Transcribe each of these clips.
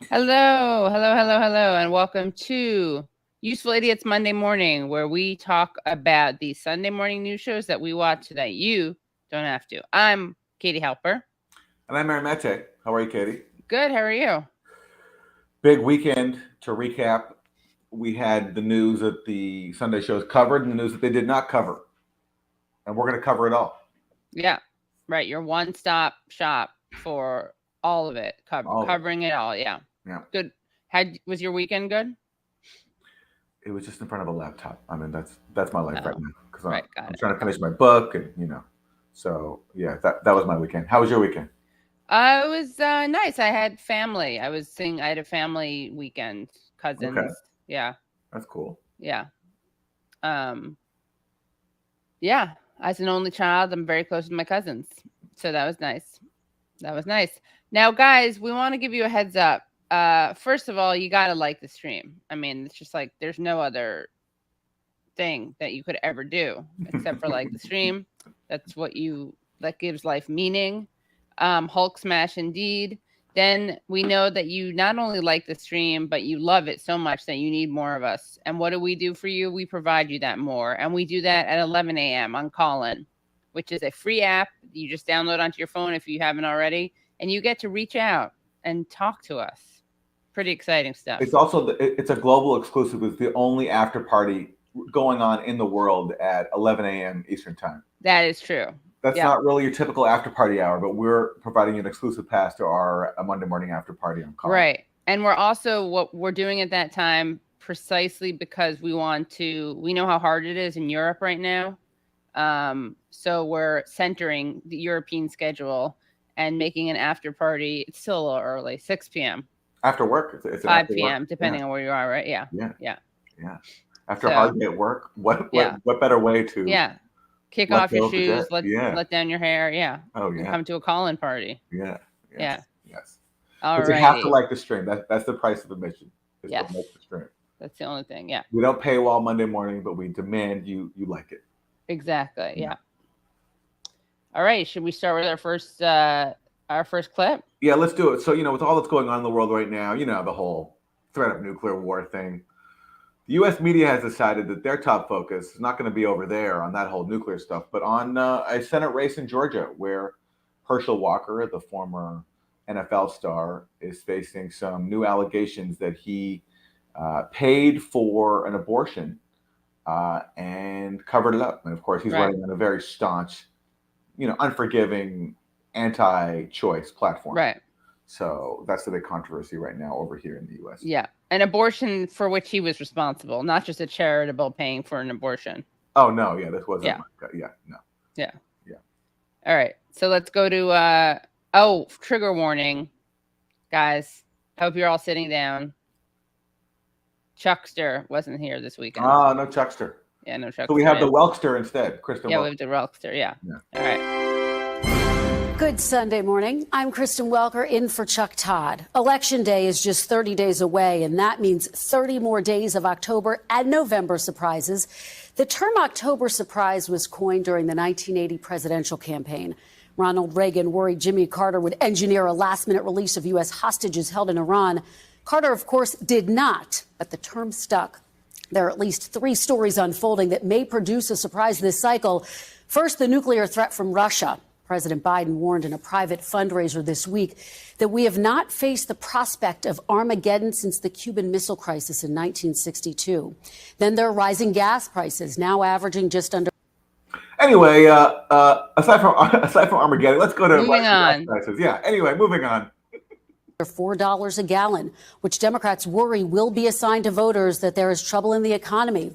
Hello, and welcome to Useful Idiots Monday Morning, where we talk about the Sunday morning news shows that we watch so that you don't have to. I'm Katie Halper. And I'm Aaron Maté. How are you, Katie? Good, how are you? Big weekend to recap. We had the news that the Sunday shows covered and the news that they did not cover. And we're going to cover it all. Yeah, right. Your one-stop shop for all of it, covering it all. Yeah. Good. Was your weekend good? It was just in front of a laptop. I mean, that's my life right now because I'm trying to finish my book, and So yeah, that was my weekend. How was your weekend? It was nice. I had family. I had a family weekend. Cousins. Okay. Yeah. That's cool. Yeah. Yeah. As an only child, I'm very close with my cousins. So that was nice. Now, guys, we want to give you a heads up. First of all, you got to like the stream. I mean, it's just like there's no other thing that you could ever do except for like the stream. That gives life meaning. Hulk smash indeed. Then we know that you not only like the stream, but you love it so much that you need more of us. And what do we do for you? We provide you that more. And we do that at 11 a.m. on Callin, which is a free app you just download onto your phone if you haven't already. And you get to reach out and talk to us. Pretty exciting stuff. It's also it's a global exclusive. It's the only after party going on in the world at 11 a.m. Eastern time. That is true. That's not really your typical after party hour, but we're providing you an exclusive pass to our Monday morning after party on Call. Right. And what we're doing at that time precisely because we know how hard it is in Europe right now. So we're centering the European schedule and making an after party. It's still a little early, 6 p.m. After work. It's 5 p.m. depending on where you are, right? Yeah. After a hard day at work, what better way to kick off your shoes, let down your hair, and come to a call-in party. Yes. All but you have to like the stream. That's the price of admission. Yes. To like the stream. That's the only thing. Yeah. We don't paywall Monday morning, but we demand you like it. Exactly. Yeah. All right. Should we start with our first clip? Yeah, let's do it. So with all that's going on in the world right now, the whole threat of nuclear war thing. The U.S. media has decided that their top focus is not going to be over there on that whole nuclear stuff, but on a Senate race in Georgia where Herschel Walker, the former NFL star, is facing some new allegations that he paid for an abortion and covered it up. And of course, he's running on a very staunch, unforgiving, anti-choice platform. Right. So that's the big controversy right now over here in the U.S. Yeah. An abortion for which he was responsible, not just a charitable paying for an abortion. Oh, no. Yeah, this wasn't. No. Yeah. All right. So let's go to, trigger warning. Guys, hope you're all sitting down. Chuckster wasn't here this weekend. Oh, no Chuckster. Yeah, no Chuckster. So we have the Welkster instead, Kristen. Yeah, we have the Welkster. Yeah. All right. Good Sunday morning. I'm Kristen Welker in for Chuck Todd. Election Day is just 30 days away, and that means 30 more days of October and November surprises. The term October surprise was coined during the 1980 presidential campaign. Ronald Reagan worried Jimmy Carter would engineer a last-minute release of U.S. hostages held in Iran. Carter, of course, did not, but the term stuck. There are at least 3 stories unfolding that may produce a surprise this cycle. First, the nuclear threat from Russia. President Biden warned in a private fundraiser this week that we have not faced the prospect of Armageddon since the Cuban Missile Crisis in 1962. Then there are rising gas prices, now averaging just under. Anyway, aside from Armageddon, let's go to moving on. Gas prices. Yeah. Anyway, moving on. $4 a gallon, which Democrats worry will be a sign to voters that there is trouble in the economy.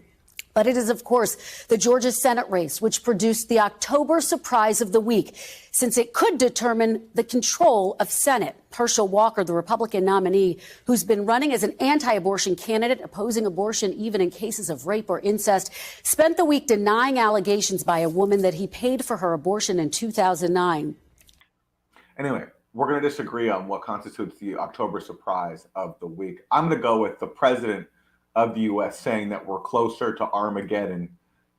But it is, of course, the Georgia Senate race, which produced the October surprise of the week, since it could determine the control of Senate. Herschel Walker, the Republican nominee, who's been running as an anti-abortion candidate, opposing abortion even in cases of rape or incest, spent the week denying allegations by a woman that he paid for her abortion in 2009. Anyway, we're going to disagree on what constitutes the October surprise of the week. I'm going to go with the president of the U.S. saying that we're closer to Armageddon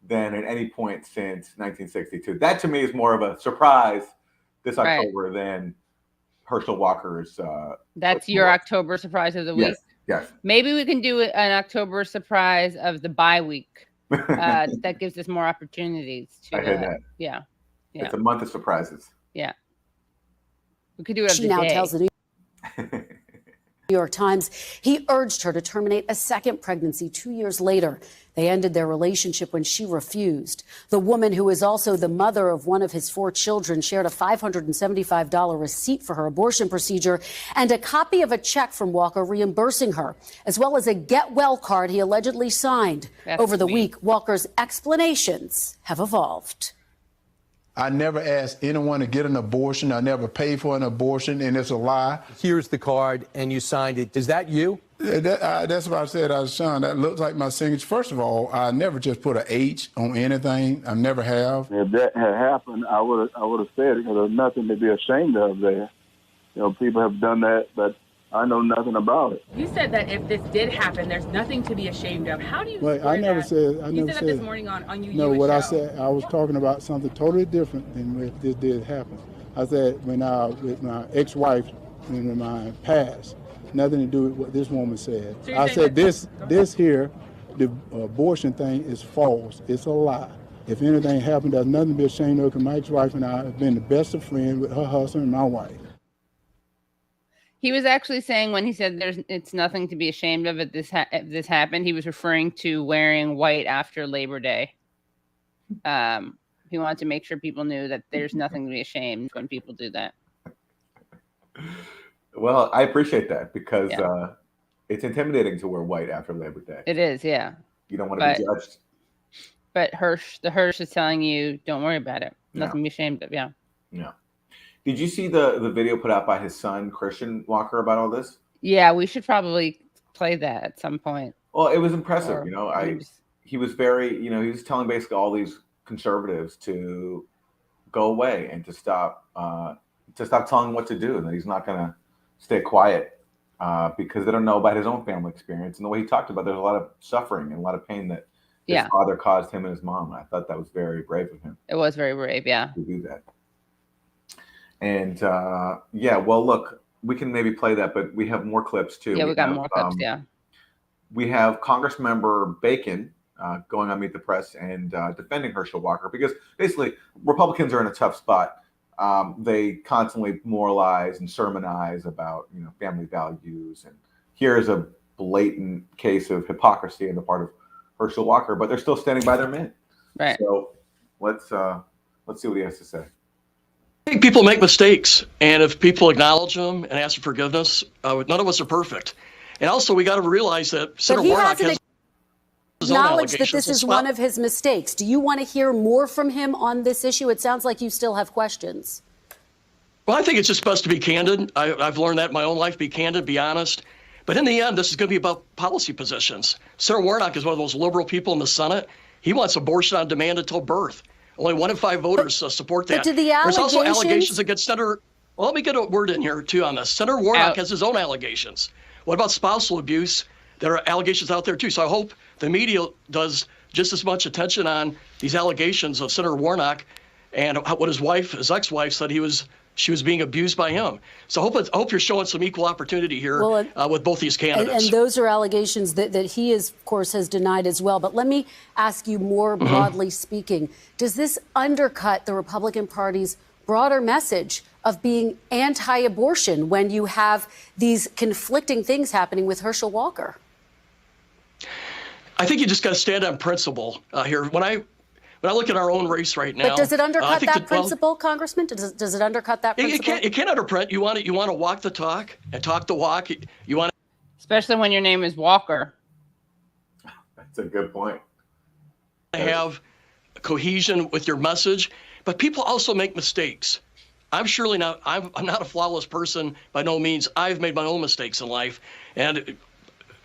than at any point since 1962. That to me is more of a surprise this October than Herschel Walker's. That's your October surprise of the week. Yes. Maybe we can do an October surprise of the bye week. That gives us more opportunities to. I heard that. Yeah. It's a month of surprises. Yeah. We could do it. She now tells the New York Times he urged her to terminate a second pregnancy 2 years later. They ended their relationship when she refused. The woman, who is also the mother of one of his 4 children, shared a $575 receipt for her abortion procedure and a copy of a check from Walker reimbursing her, as well as a get well card he allegedly signed. Over the week, Walker's explanations have evolved. I never asked anyone to get an abortion. I never paid for an abortion, and it's a lie. Here's the card, and you signed it. Is that you? That's what I said. I was Sean. That looks like my signature. First of all, I never just put an H on anything. I never have. If that had happened, I would have said it, because there's nothing to be ashamed of there. You know, people have done that, but I know nothing about it. You said that if this did happen, there's nothing to be ashamed of. How do you? Wait, I never said. You said that this morning on you. No, what I said, I was talking about something totally different than if this did happen. I said when I with my ex-wife in my past, nothing to do with what this woman said. So I said this here, the abortion thing is false. It's a lie. If anything happened, there's nothing to be ashamed of, because my ex-wife and I have been the best of friends with her husband and my wife. He was actually saying, when he said it's nothing to be ashamed of if this happened, he was referring to wearing white after Labor Day. He wanted to make sure people knew that there's nothing to be ashamed when people do that. Well, I appreciate that, because it's intimidating to wear white after Labor Day. It is, yeah. You don't want to be judged. But the Hirsch is telling you, don't worry about it. Nothing to be ashamed of, yeah. Yeah. Did you see the video put out by his son, Christian Walker, about all this? Yeah, we should probably play that at some point. Well, it was impressive. He was very, he was telling basically all these conservatives to go away and to stop telling what to do, and that he's not going to stay quiet because they don't know about his own family experience. And the way he talked about, there's a lot of suffering and a lot of pain that his father caused him and his mom. I thought that was very brave of him. It was very brave, yeah. To do that. And well, look, we can maybe play that, but we have more clips too. Yeah, we got more clips. Yeah, we have Congressmember Bacon going on Meet the Press and defending Herschel Walker, because basically Republicans are in a tough spot. They constantly moralize and sermonize about family values, and here's a blatant case of hypocrisy on the part of Herschel Walker, but they're still standing by their man. Right. So let's see what he has to say. I think people make mistakes, and if people acknowledge them and ask for forgiveness, none of us are perfect. And also, we got to realize that Senator Warnock has acknowledged that this is one of his mistakes. Do you want to hear more from him on this issue? It sounds like you still have questions. Well, I think it's just best to be candid. I've learned that in my own life: be candid, be honest. But in the end, this is going to be about policy positions. Senator Warnock is one of those liberal people in the Senate. He wants abortion on demand until birth. Only 1 in 5 voters support that. There's also allegations against Senator. Well, let me get a word in here, too, on this. Senator Warnock has his own allegations. What about spousal abuse? There are allegations out there, too. So I hope the media does just as much attention on these allegations of Senator Warnock and what his ex-wife, said she was being abused by him. So I hope you're showing some equal opportunity here with both these candidates. And those are allegations that he, of course, has denied as well. But let me ask you more broadly speaking, does this undercut the Republican Party's broader message of being anti-abortion when you have these conflicting things happening with Herschel Walker? I think you just got to stand on principle here. When I look at our own race right now, but does it undercut that principle, Congressman? Does it undercut that principle? It can undercut. You want to walk the talk and talk the walk. You want, especially when your name is Walker. That's a good point. To have cohesion with your message, but people also make mistakes. I'm surely not. I'm not a flawless person by no means. I've made my own mistakes in life, and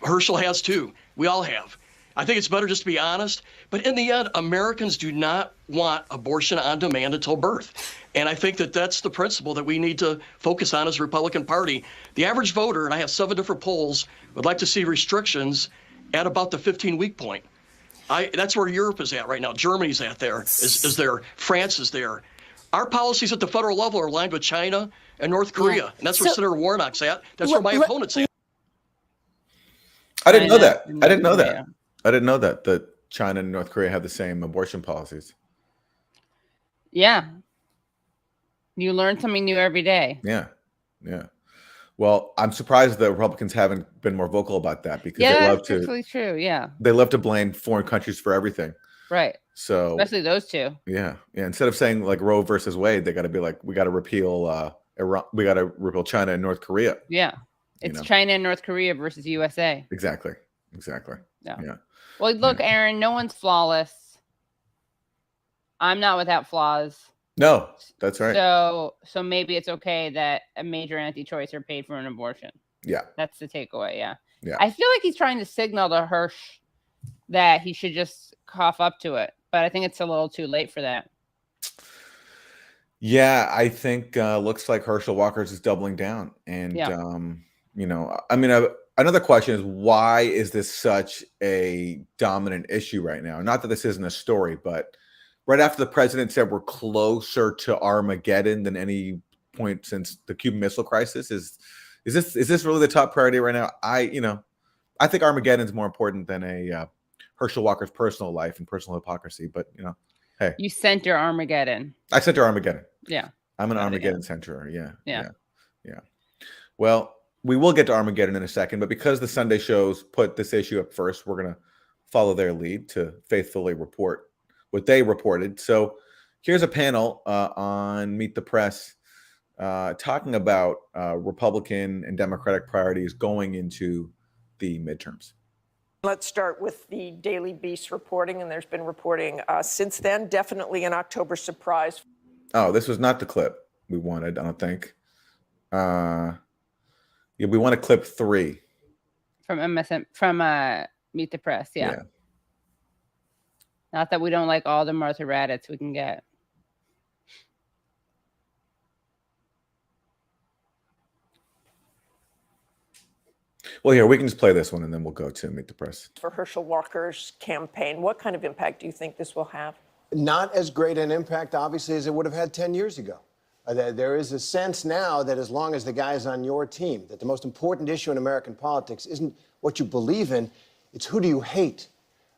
Herschel has too. We all have. I think it's better just to be honest. But in the end, Americans do not want abortion on demand until birth. And I think that that's the principle that we need to focus on as a Republican Party. The average voter, and I have 7 different polls, would like to see restrictions at about the 15-week point. That's where Europe is at right now. Germany's is there. France is there. Our policies at the federal level are aligned with China and North Korea. And that's where Senator Warnock's at. That's where my opponent's at. I didn't know that. China and I didn't know North that. Korea. I didn't know that China and North Korea have the same abortion policies. Yeah. You learn something new every day. Yeah. Yeah. Well, I'm surprised the Republicans haven't been more vocal about that, because Yeah, they love that's to actually true. Yeah. they love to blame foreign countries for everything. Right. So Especially those two. yeah. Instead of saying like Roe versus Wade, they got to be like, we got to repeal Iran, we got to repeal China and North Korea. Yeah. It's China and North Korea versus USA. Exactly. Yeah. Yeah. Well, look, Aaron, no one's flawless. I'm not without flaws. No, that's right. So maybe it's okay that a major anti-choicer paid for an abortion. Yeah. That's the takeaway. Yeah. Yeah. I feel like he's trying to signal to Hirsch that he should just cough up to it, but I think it's a little too late for that. Yeah, I think looks like Herschel Walker is doubling down. And, I mean, another question is, why is this such a dominant issue right now? Not that this isn't a story, but right after the president said we're closer to Armageddon than any point since the Cuban Missile Crisis, is this really the top priority right now? I think Armageddon is more important than a Herschel Walker's personal life and personal hypocrisy. But hey, you center Armageddon. I center Armageddon. Yeah, I'm an Armageddon centerer. Yeah. Well, we will get to Armageddon in a second, but because the Sunday shows put this issue up first, we're going to follow their lead to faithfully report what they reported. So here's a panel on Meet the Press talking about Republican and Democratic priorities going into the midterms. Let's start with the Daily Beast reporting, and there's been reporting since then, definitely an October surprise. Oh, this was not the clip we wanted, I don't think. We want to clip 3. From MSN, from Meet the Press, yeah. Not that we don't like all the Martha Raddatz we can get. Well, here, we can just play this one and then we'll go to Meet the Press. For Herschel Walker's campaign, what kind of impact do you think this will have? Not as great an impact, obviously, as it would have had 10 years ago. There is a sense now that as long as the guy is on your team, that the most important issue in American politics isn't what you believe in, it's who do you hate.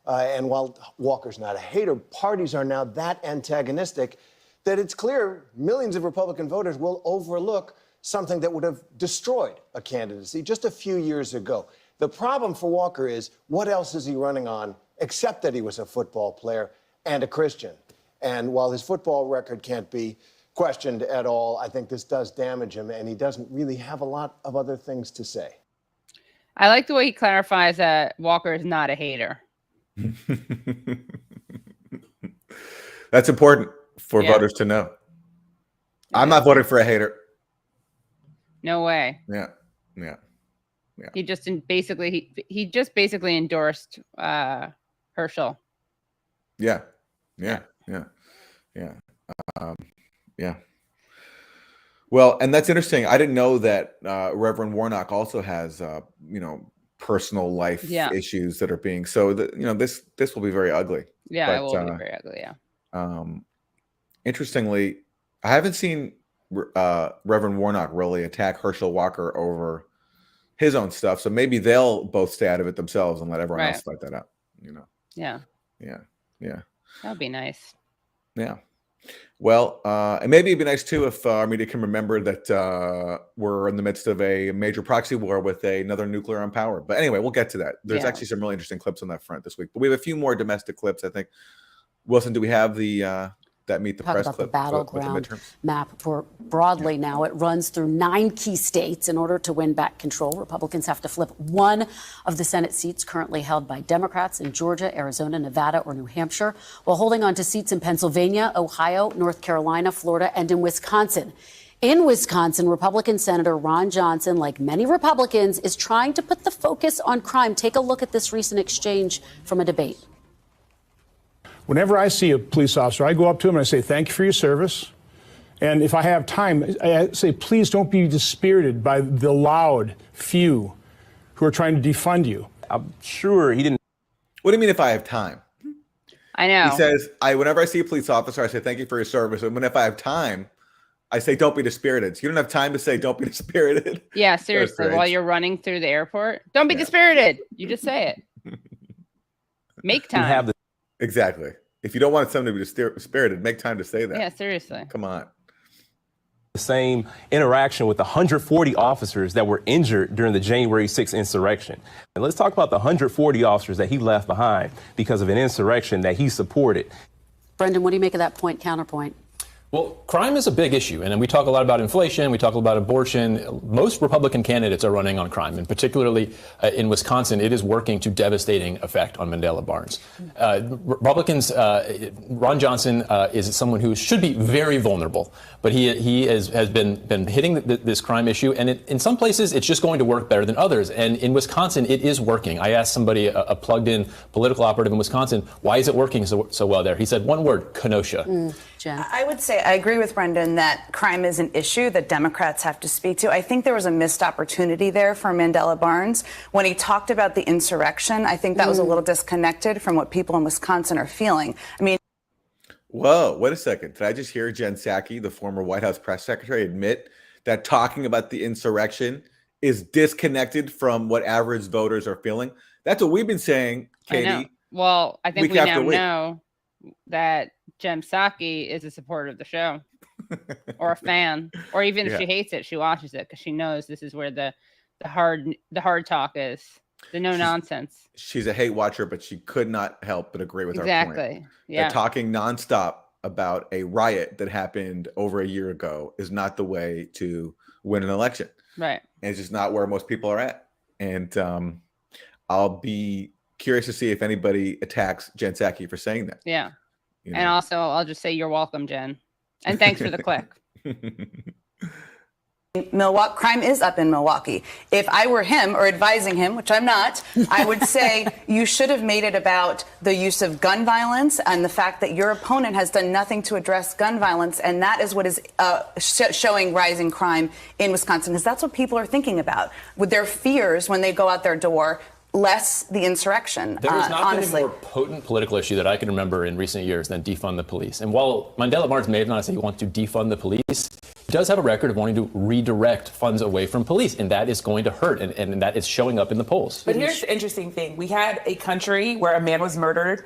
And while Walker's not a hater, parties are now that antagonistic that it's clear millions of Republican voters will overlook something that would have destroyed a candidacy just a few years ago. The problem for Walker is, what else is he running on except that he was a football player and a Christian? And while his football record can't be questioned at all, I think this does damage him, and he doesn't really have a lot of other things to say. I like the way he clarifies that Walker is not a hater. That's important for voters to know. I'm not voting for a hater. No way. Yeah. He just basically endorsed Herschel. Yeah. Well, and that's interesting. I didn't know that Reverend Warnock also has personal life issues that are being this will be very ugly. Yeah, it will be very ugly. Yeah. Interestingly, I haven't seen Reverend Warnock really attack Herschel Walker over his own stuff. So maybe they'll both stay out of it themselves and let everyone else fight that out. Yeah. That'd be nice. Yeah. Well, and maybe it'd be nice too if our media can remember that we're in the midst of a major proxy war with another nuclear armed power. But anyway, we'll get to that. There's actually some really interesting clips on that front this week. But we have a few more domestic clips, I think. Wilson, do we have the that Meet the Press about clip? The battleground map broadly now. It runs through 9 key states. In order to win back control, Republicans have to flip one of the Senate seats currently held by Democrats in Georgia, Arizona, Nevada, or New Hampshire, while holding on to seats in Pennsylvania, Ohio, North Carolina, Florida, and in Wisconsin. In Wisconsin, Republican Senator Ron Johnson, like many Republicans, is trying to put the focus on crime. Take a look at this recent exchange from a debate. Whenever I see a police officer, I go up to him and I say, thank you for your service. And if I have time, I say, please don't be dispirited by the loud few who are trying to defund you. I'm sure he didn't. What do you mean if I have time? I know. He says, whenever I see a police officer, I say, thank you for your service. And if I have time, I say don't be dispirited. So you don't have time to say don't be dispirited. Yeah, seriously. While you're running through the airport, don't be dispirited. You just say it. Make time. Exactly. If you don't want somebody to be dispirited, make time to say that. Yeah, seriously. Come on. The same interaction with the 140 officers that were injured during the January 6th insurrection. And let's talk about the 140 officers that he left behind because of an insurrection that he supported. Brendan, what do you make of that point, counterpoint? Well, crime is a big issue, and we talk a lot about inflation, we talk about abortion. Most Republican candidates are running on crime, and particularly in Wisconsin, it is working to devastating effect on Mandela Barnes. Republicans, Ron Johnson is someone who should be very vulnerable, but he has been hitting this crime issue, and in some places, it's just going to work better than others. And in Wisconsin, it is working. I asked somebody, a plugged-in political operative in Wisconsin, why is it working so well there? He said one word: Kenosha. Jen? I would say I agree with Brendan that crime is an issue that Democrats have to speak to. I think there was a missed opportunity there for Mandela Barnes. When he talked about the insurrection, I think that was a little disconnected from what people in Wisconsin are feeling. I mean, whoa, wait a second. Did I just hear Jen Psaki, the former White House press secretary, admit that talking about the insurrection is disconnected from what average voters are feeling? That's what we've been saying, Katie. I know. Well, I think we now know that Jen Psaki is a supporter of the show or a fan, or even if she hates it, she watches it because she knows this is where the hard talk is, the no nonsense. She's a hate watcher, but she could not help but agree with our point. Exactly. Yeah. That talking nonstop about a riot that happened over a year ago is not the way to win an election. Right. And it's just not where most people are at. And I'll be curious to see if anybody attacks Jen Psaki for saying that. Yeah. You know? And also, I'll just say you're welcome, Jen. And thanks for the click. Milwaukee, crime is up in Milwaukee. If I were him or advising him, which I'm not, I would say you should have made it about the use of gun violence and the fact that your opponent has done nothing to address gun violence. And that is what is showing rising crime in Wisconsin, because that's what people are thinking about with their fears when they go out their door. Less the insurrection. There has not honestly. been a more potent political issue that I can remember in recent years than defund the police. And while Mandela Barnes may have not said he wants to defund the police, he does have a record of wanting to redirect funds away from police, and that is going to hurt, and that is showing up in the polls. But here's the interesting thing. We had a country where a man was murdered,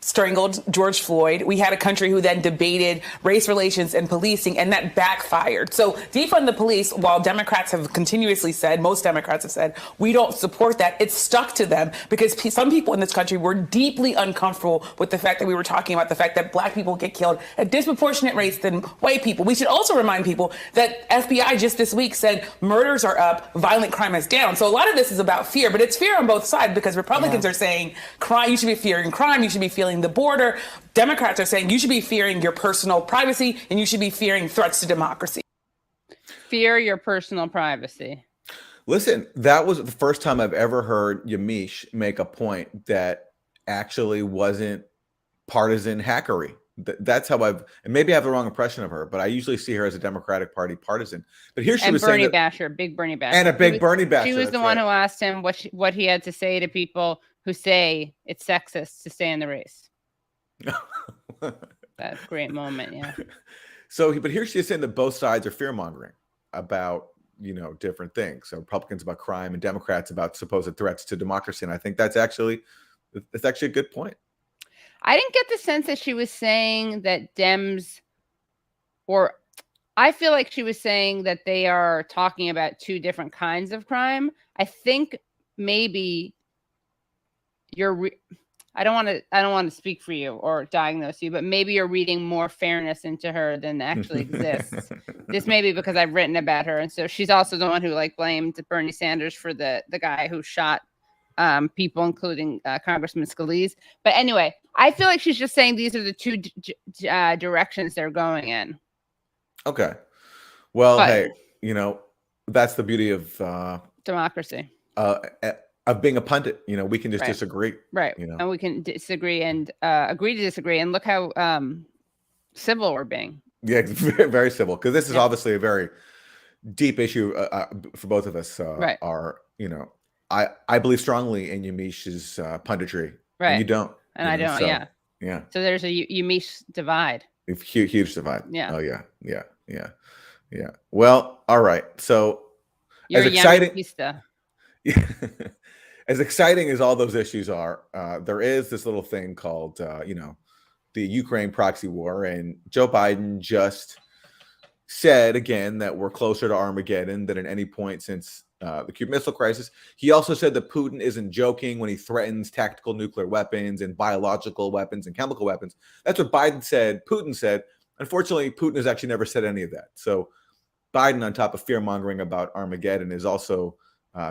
strangled, George Floyd. We had a country who then debated race relations and policing, and that backfired. So defund the police, while Democrats have continuously said, most Democrats have said, we don't support that, it's stuck to them because some people in this country were deeply uncomfortable with the fact that we were talking about the fact that black people get killed at disproportionate rates than white people. We should also remind people that FBI just this week said murders are up, violent crime is down. So a lot of this is about fear, but it's fear on both sides because Republicans are saying crime, you should be fearing crime, you should be feeling the border. Democrats are saying you should be fearing your personal privacy and you should be fearing threats to democracy. Fear your personal privacy. Listen, that was the first time I've ever heard Yamiche make a point that actually wasn't partisan hackery. That's how and maybe I have the wrong impression of her, but I usually see her as a Democratic Party partisan. But here she was saying Bernie basher, big Bernie basher. And a big Bernie basher. She was the one who asked him what he had to say to people who say it's sexist to stay in the race. That great moment, yeah. So, but here she is saying that both sides are fear-mongering about, different things. So Republicans about crime and Democrats about supposed threats to democracy. And I think that's actually a good point. I didn't get the sense that she was saying that Dems, or I feel like she was saying that they are talking about two different kinds of crime. I think maybe I don't want to speak for you or diagnose you, but maybe you're reading more fairness into her than actually exists. This may be because I've written about her, and so she's also the one who blamed Bernie Sanders for the guy who shot people, including Congressman Scalise. But anyway, I feel like she's just saying these are the two directions they're going in. Okay. Well, hey, that's the beauty of democracy. Of being a pundit, we can just disagree. Right. And we can disagree and agree to disagree. And look how civil we're being. Yeah, very, very civil. Because this is obviously a very deep issue for both of us. Right. I believe strongly in Yamiche's punditry. Right. And you don't. And I don't, Yeah. So there's a Yamiche divide. Huge divide. Yeah. Oh, yeah. Yeah. Yeah. Yeah. Well, all right. So You're as a exciting, Yamakista. as exciting as all those issues are, there is this little thing called, the Ukraine proxy war, and Joe Biden just said again that we're closer to Armageddon than at any point since the Cuban Missile Crisis. He also said that Putin isn't joking when he threatens tactical nuclear weapons and biological weapons and chemical weapons. That's what Biden said. Putin said. Unfortunately, Putin has actually never said any of that. So Biden, on top of fear mongering about Armageddon, is also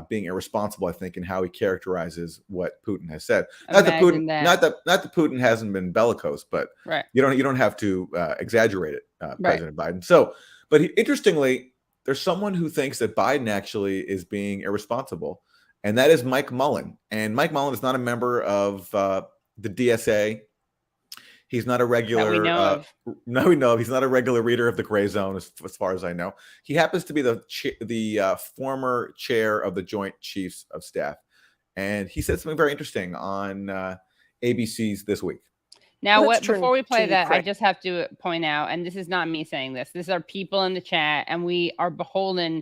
being irresponsible, I think, in how he characterizes what Putin has said. Not that Putin hasn't been bellicose, but right. you don't have to exaggerate it, President Biden. So, but interestingly, there's someone who thinks that Biden actually is being irresponsible, and that is Mike Mullen. And Mike Mullen is not a member of the DSA. He's not a regular. That we know of. No, we know he's not a regular reader of the gray zone, as far as I know. He happens to be the former chair of the Joint Chiefs of Staff, and he said something very interesting on ABC's This Week. Now, before we play that, I just have to point out, and this is not me saying this. These are people in the chat, and we are beholden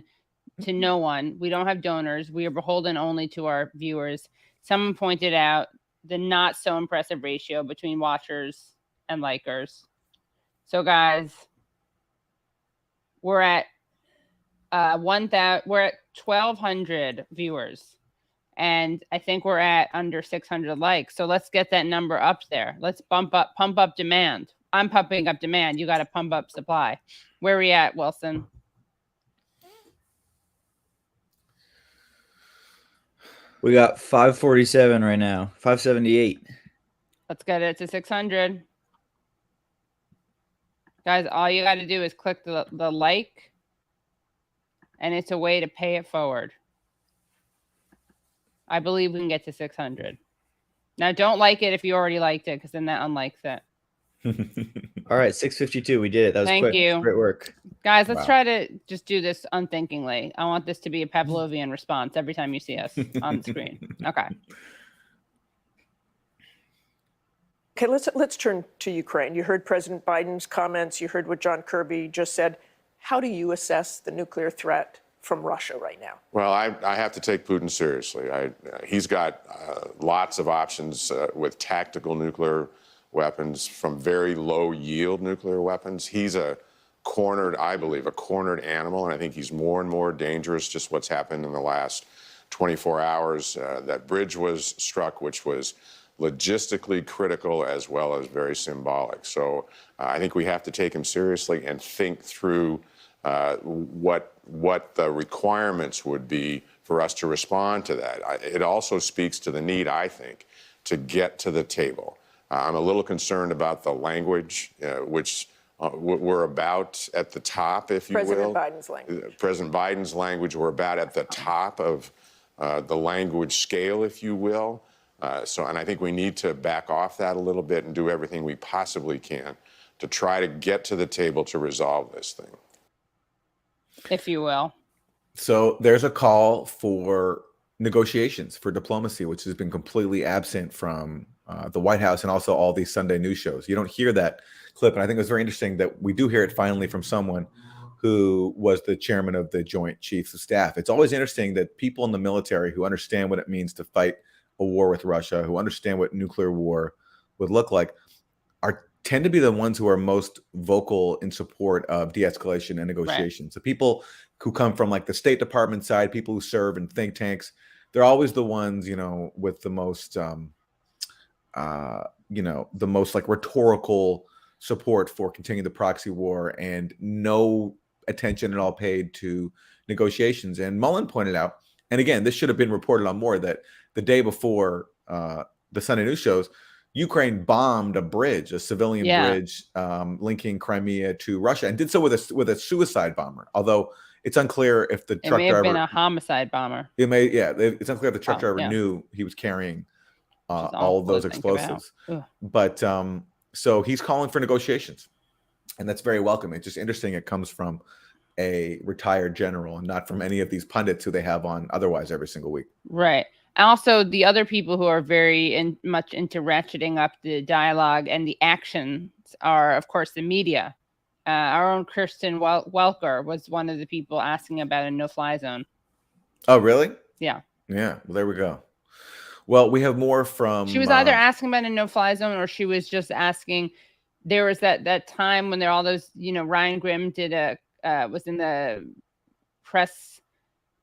to no one. We don't have donors. We are beholden only to our viewers. Someone pointed out the not so impressive ratio between watchers and likers. So guys, we're at 1,200 viewers, and I think we're at under 600 likes. So let's get that number up there. Let's pump up demand. I'm pumping up demand. You got to pump up supply. Where are we at, Wilson? We got 547 right now. 578. Let's get it to 600. Guys, all you got to do is click the like, and it's a way to pay it forward. I believe we can get to 600. Now, don't like it if you already liked it, because then that unlikes it. All right, 652. We did it. That was quick. Thank you. Great work. Guys, let's try to just do this unthinkingly. I want this to be a Pavlovian response every time you see us on the screen. Okay. Okay, let's turn to Ukraine. You heard President Biden's comments. You heard what John Kirby just said. How do you assess the nuclear threat from Russia right now? Well, I have to take Putin seriously. He's got lots of options with tactical nuclear weapons from very low yield nuclear weapons. He's I believe, a cornered animal, and I think he's more and more dangerous. Just what's happened in the last 24 hours. That bridge was struck, which was logistically critical as well as very symbolic. So I think we have to take him seriously and think through what the requirements would be for us to respond to that. It also speaks to the need, I think, to get to the table. I'm a little concerned about the language, which we're about at the top, if you will. President Biden's language. President Biden's language, we're about at the top of the language scale, if you will. And I think we need to back off that a little bit and do everything we possibly can to try to get to the table to resolve this thing. If you will. So there's a call for negotiations, for diplomacy, which has been completely absent from the White House and also all these Sunday news shows. You don't hear that clip. And I think it was very interesting that we do hear it finally from someone who was the chairman of the Joint Chiefs of Staff. It's always interesting that people in the military who understand what it means to fight a war with Russia, who understand what nuclear war would look like, tend to be the ones who are most vocal in support of de-escalation and negotiations. Right. So people who come from like the State Department side, people who serve in think tanks, they're always the ones, with the most, the most like rhetorical support for continuing the proxy war and no attention at all paid to negotiations. And Mullen pointed out, and again, this should have been reported on more, that the day before the Sunday news shows, Ukraine bombed a bridge, a civilian bridge linking Crimea to Russia, and did so with a suicide bomber. Although it's unclear if the truck driver, it may have been a homicide bomber. It may, it's unclear if the truck driver knew he was carrying all of those explosives. But so he's calling for negotiations, and that's very welcome. It's just interesting. It comes from a retired general and not from any of these pundits who they have on otherwise every single week. Right. Also, the other people who are very much into ratcheting up the dialogue and the actions are, of course, the media. Our own Kirsten Welker was one of the people asking about a no-fly zone. Oh, really? Yeah. Yeah. Well, there we go. Well, we have more from. She was either asking about a no-fly zone, or she was just asking. There was that time when there all those, Ryan Grimm was in the press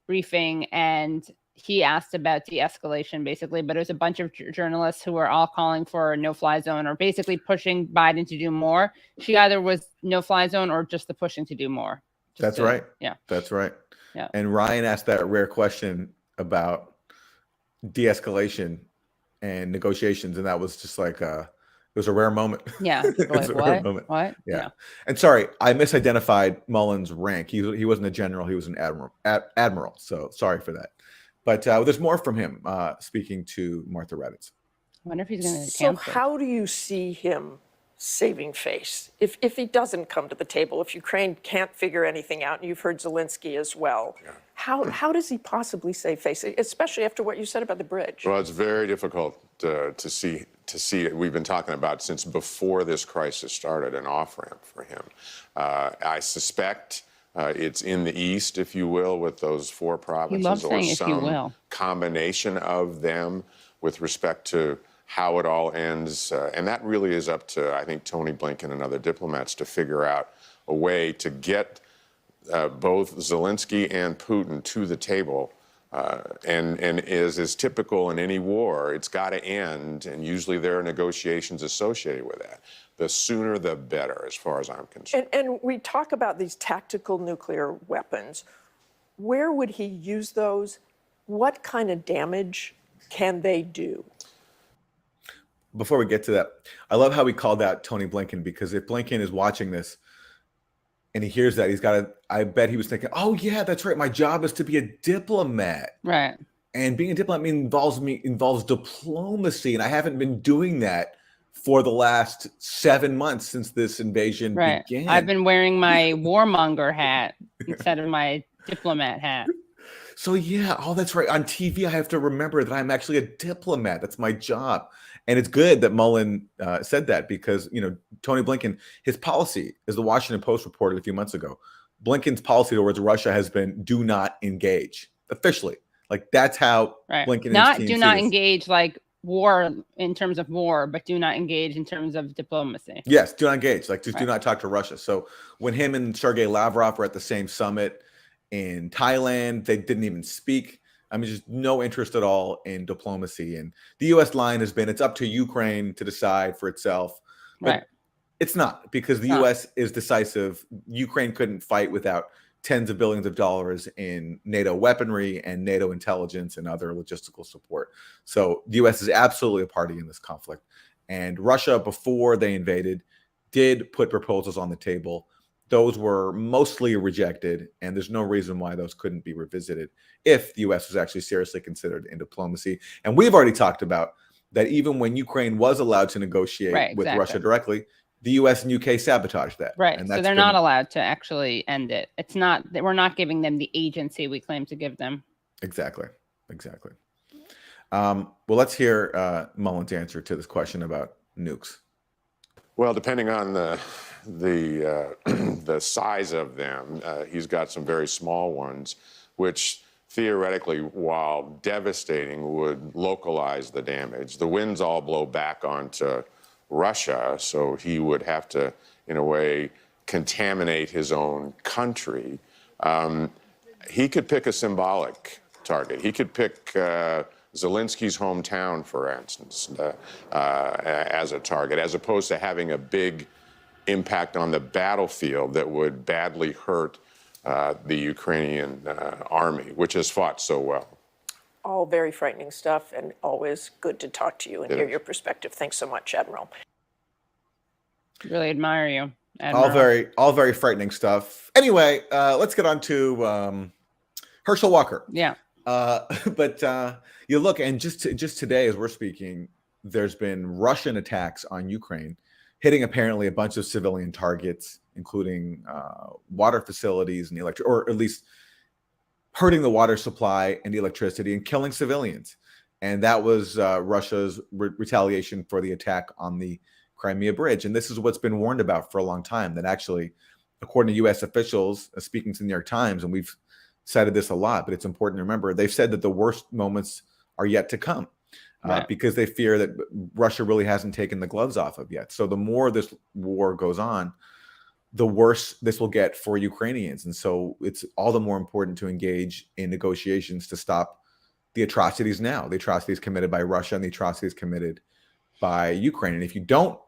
briefing, and he asked about de-escalation basically, but it was a bunch of journalists who were all calling for a no-fly zone or basically pushing Biden to do more. She either was no-fly zone or just the pushing to do more. That's right. Yeah. That's right. Yeah. And Ryan asked that rare question about de-escalation and negotiations, and that was just like it was a rare moment. Yeah. It was a rare moment. What? Yeah. And sorry, I misidentified Mullen's rank. He wasn't a general. He was an admiral. So sorry for that. But there's more from him speaking to Martha Raddatz. I wonder if he's going to So cancel. how do you see him saving face if he doesn't come to the table, if Ukraine can't figure anything out, and you've heard Zelensky as well? Yeah. How does he possibly save face, especially after what you said about the bridge? Well, it's very difficult to see it. We've been talking about since before this crisis started an off-ramp for him. I suspect it's in the east, if you will, with those four provinces, or some combination of them with respect to how it all ends. And that really is up to, I think, Tony Blinken and other diplomats to figure out a way to get both Zelensky and Putin to the table. And as is typical in any war, it's got to end. And usually there are negotiations associated with that. The sooner, the better, as far as I'm concerned. And we talk about these tactical nuclear weapons. Where would he use those? What kind of damage can they do? Before we get to that, I love how we called out Tony Blinken, because if Blinken is watching this and he hears that, I bet he was thinking, oh yeah, that's right. My job is to be a diplomat. Right. And being a diplomat involves diplomacy. And I haven't been doing that for the last 7 months since this invasion began. I've been wearing my warmonger hat instead of my diplomat hat. So yeah, that's right. On TV, I have to remember that I'm actually a diplomat. That's my job. And it's good that Mullen said that, because, Tony Blinken, his policy, as the Washington Post reported a few months ago, Blinken's policy towards Russia has been do not engage officially. Like that's how Blinken and his team do not engage like war in terms of war, but do not engage in terms of diplomacy. Yes, do not engage. Like just do not talk to Russia. So when him and Sergei Lavrov were at the same summit in Thailand, they didn't even speak. I mean, just no interest at all in diplomacy. And the U.S. line has been, it's up to Ukraine to decide for itself. But it's not, because the U.S. is decisive. Ukraine couldn't fight without tens of billions of dollars in NATO weaponry and NATO intelligence and other logistical support. So the U.S. is absolutely a party in this conflict. And Russia, before they invaded, did put proposals on the table. Those were mostly rejected, and there's no reason why those couldn't be revisited if the U.S. was actually seriously considered in diplomacy. And we've already talked about that even when Ukraine was allowed to negotiate with Russia directly, the U.S. and UK sabotaged that. Right. And so they're not allowed to actually end it. It's not that we're not giving them the agency we claim to give them. Exactly. Well, let's hear Mullen's answer to this question about nukes. Well, depending on the size of them, he's got some very small ones, which theoretically, while devastating, would localize the damage. The winds all blow back onto Russia, so he would have to, in a way, contaminate his own country. He could pick a symbolic target. He could pick Zelensky's hometown, for instance, as a target, as opposed to having a big impact on the battlefield that would badly hurt the Ukrainian army, which has fought so well. All very frightening stuff, and always good to talk to you and hear your perspective. Thanks so much, Admiral. Really admire you, Admiral. All very frightening stuff. Anyway, let's get on to Herschel Walker. Yeah. But you look, and just today, as we're speaking, there's been Russian attacks on Ukraine, hitting apparently a bunch of civilian targets, including water facilities and or at least hurting the water supply and the electricity and killing civilians. And that was Russia's retaliation for the attack on the Crimea Bridge. And this is what's been warned about for a long time, that actually according to U.S. officials, speaking to the New York Times, and we've cited this a lot, but it's important to remember, they've said that the worst moments are yet to come because they fear that Russia really hasn't taken the gloves off of yet. So the more this war goes on, the worse this will get for Ukrainians. And so it's all the more important to engage in negotiations to stop the atrocities now, the atrocities committed by Russia and the atrocities committed by Ukraine. And if you don't